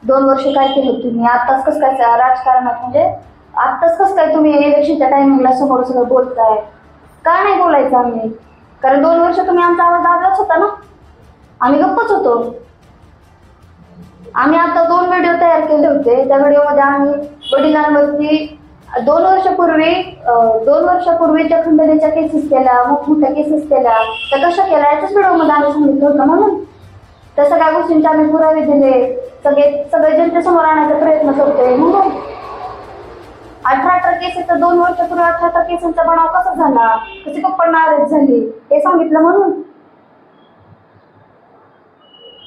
2 वर्ष काय केलं तुम्ही? आताच कसं काय राजकारणात म्हणजे आताच कसं काय तुम्ही इलेक्शनच्या टायमिंगला समोर सगळं बोलताय? का नाही बोलायचं आम्ही? कारण 2 वर्ष तुम्ही आमचा आवाज दाबलाच होता ना, आम्ही गप्पच होतो. आम्ही आता 2 व्हिडिओ तयार केले होते. त्या व्हिडिओमध्ये आम्ही वडिलांवरती 2 वर्षापूर्वीच्या खंडणीच्या केसेस केल्या, मोठमोठ्या केसेस केल्या, त्या कशा केल्या याच्याच व्हिडिओमध्ये आम्ही सांगितलं होतं म्हणून. त्या सगळ्या गोष्टींचे आम्ही पुरावे दिले, सगळे जनतेसमोर आणण्याचा प्रयत्न करतोय म्हणून. 18 केसेसचा 2 वर्षापूर्वी 18 केसांचा बनाव कसा झाला, कशी पप्पांना अरेस्ट झाली हे सांगितलं म्हणून.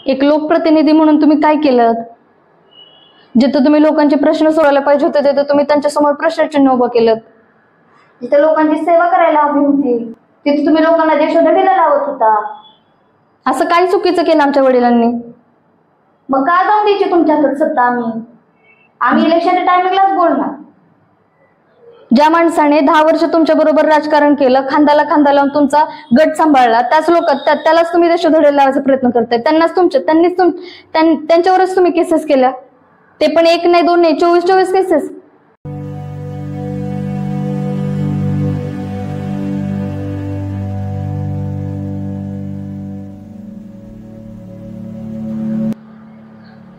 एक लोकप्रतिनिधी म्हणून तुम्ही काय केलं? जिथं तुम्ही लोकांचे प्रश्न सोडवायला पाहिजे होते तिथं तुम्ही त्यांच्यासमोर प्रश्नचिन्ह उभं केलं. जिथे लोकांची सेवा करायला हवी होती तिथे तुम्ही लोकांना देशोधडीला लावत होता. असं काय चुकीचं केलं आमच्या वडिलांनी? मग का जाऊन द्यायची तुमच्या हातात सत्ता? आम्ही इलेक्शनच्या टायमिंगलाच बोलणार. ज्या माणसाने 10 वर्ष तुमच्या बरोबर राजकारण केलं, खांद्याला खांदा लावून तुमचा गट सांभाळला, त्याच लोक त्यालाच तुम्ही देशोधडीला लावायचा प्रयत्न करताय. त्यांच्यावरच तुम्ही केसेस केल्या, ते पण 1 नाही 2 नाही 24 केसेस.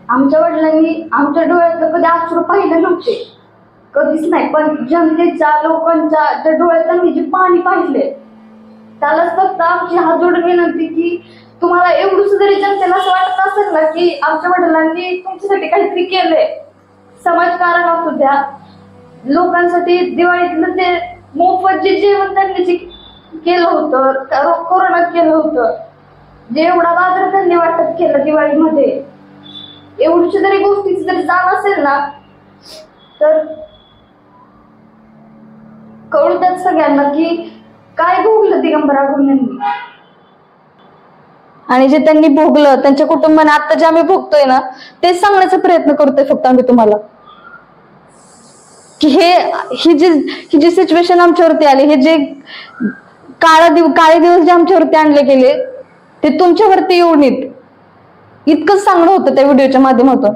आमच्या वडिलांनी आमच्या डोळ्यातलं कधी अश्रू पाहिलं नव्हते, कधीच नाही. पण जनतेच्या लोकांच्या त्या डोळ्यात मी जे पाणी पाहिले त्यालाच फक्त आमची हात जोडून विनंती की तुम्हाला एवढं जरी जनतेला असं वाटत असेल ना की आमच्या वडिलांनी तुमच्यासाठी काहीतरी केलंय, समाजकारण असू द्या, लोकांसाठी दिवाळीतलं ते मोफत जे जेवण त्यांनी जे केलं होतं, कोरोनात केलं होतं, जे एवढा बाजार त्यांनी वाटप केलं दिवाळीमध्ये, एवढी जरी गोष्टीची जरी जाण असेल ना तर कळू द्यात सगळ्यांना की काय भोगलं दिगंबर आगोंद्यांनी. आणि जे त्यांनी भोगलं त्यांच्या कुटुंबाने आता जे आम्ही भोगतोय ना तेच सांगण्याचा प्रयत्न करतोय फक्त आम्ही तुम्हाला, की ही जी सिच्युएशन आमच्यावरती आली, हे जे काळे दिवस जे आमच्यावरती आणले गेले ते तुमच्यावरती येऊ नयेत इतकंच सांगणं होतं त्या व्हिडिओच्या माध्यमातून.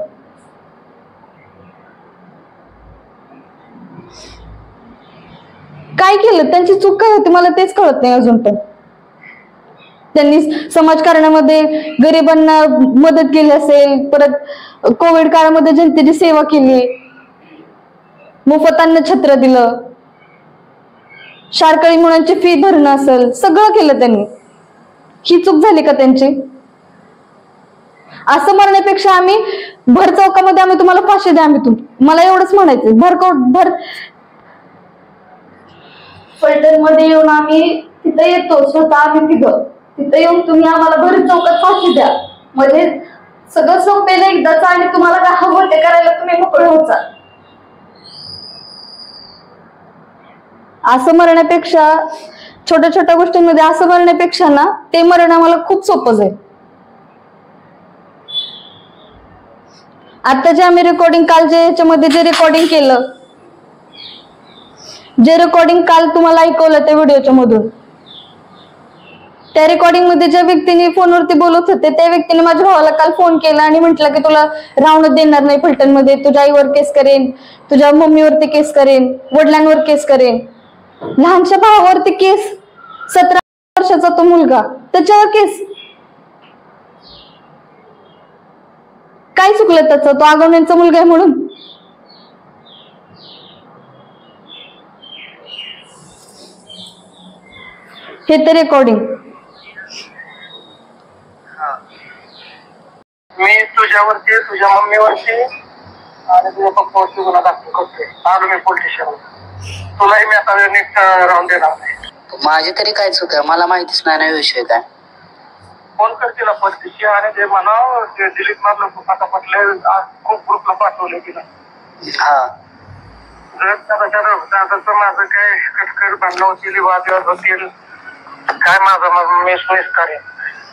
काय केलं? त्यांची चूक काय होती मला तेच कळत नाही अजून पण. त्यांनी समाजकारणामध्ये गरिबांना मदत केली असेल, परत कोविड काळामध्ये जनतेची सेवा केली, मोफत अन्न छत्र दिलं, शाळकरी मुलांची फी भरणं असेल, सगळं केलं त्यांनी. ही चूक झाली का त्यांची? असं म्हणण्यापेक्षा आम्ही भर चौकामध्ये आम्ही तुम्हाला फाशी द्या, मला एवढंच म्हणायचं. भर फलटण मध्ये येऊन आम्ही तिथं येतो, स्वतः आम्ही तिथं येऊन तुम्ही आम्हाला भर चौकात फाशी द्या, म्हणजे सगळं संपेल एकदाच आणि तुम्हाला काय हवं ते करायला तुम्ही मोकळे होता. असं मरण्यापेक्षा, छोट्या छोट्या गोष्टींमध्ये असं मरण्यापेक्षा ना ते मरण आम्हाला खूप सोपं जाईल. आता जे आम्ही रेकॉर्डिंग काल जे ह्याच्यामध्ये जे रेकॉर्डिंग केलं, जे रेकॉर्डिंग काल तुम्हाला ऐकवलं त्या व्हिडिओच्या मधून, त्या रेकॉर्डिंग मध्ये ज्या व्यक्तीने फोनवरती बोलत होते त्या व्यक्तीने माझ्या भावाला काल फोन केला आणि म्हटलं की तुला राहूनच देणार नाही फलटण मध्ये, तुझ्या आईवर केस करेन, तुझ्या मम्मीवरती केस करेन, वडिलांवर केस करेन. लहानशा भावावरती केस, 17 वर्षाचा तो मुलगा, त्याच्यावर केस. काय चुकलं त्याचं? तो आगवण्यांचा मुलगा आहे म्हणून? हे तर रेकॉर्डिंग मी तुझ्यावरती, तुझ्या मम्मीवरती आणि तुझ्या पप्पावरती गुन्हा दाखल करतोय. आलो मी पोलीस स्टेशनला. तुलाही मी आता नीट राहून देणार नाही. माझी तरी काय चूक आहे? मला माहितीच नाही ना विषय काय. फोन करतील पत्तीशी आणि ते म्हणाव ते दिलीप मारलं आता पटले खूप ग्रुपला पाठवले तिला. हा जर दादाचं माझं काय कटकट भांडणं होतील, वादविवाद होतील, काय माझं मी करेन,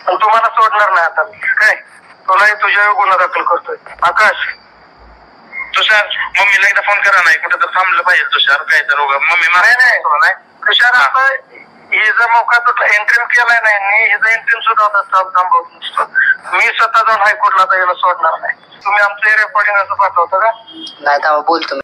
पण तुम्हाला सोडणार नाही आता काय. तुलाही तुझ्यावर गुन्हा दाखल करतोय. आकाश तुषार मम्मीला एकदा फोन करा, नाही कुठे तर थांबलं पाहिजे तुषार, काय तर मम्मी नाही तुषार आता हिचा मोका तुटला एंट्री केलाय नाही हिचा एंट्री सुद्धा होता स्टॉप थांबवत नसतो मी स्वतः जाऊन हायकोर्टला आता याला सोडणार नाही तुम्ही आमचं रेकॉर्डिंग असं पाठवता का नाही तेव्हा बोलतो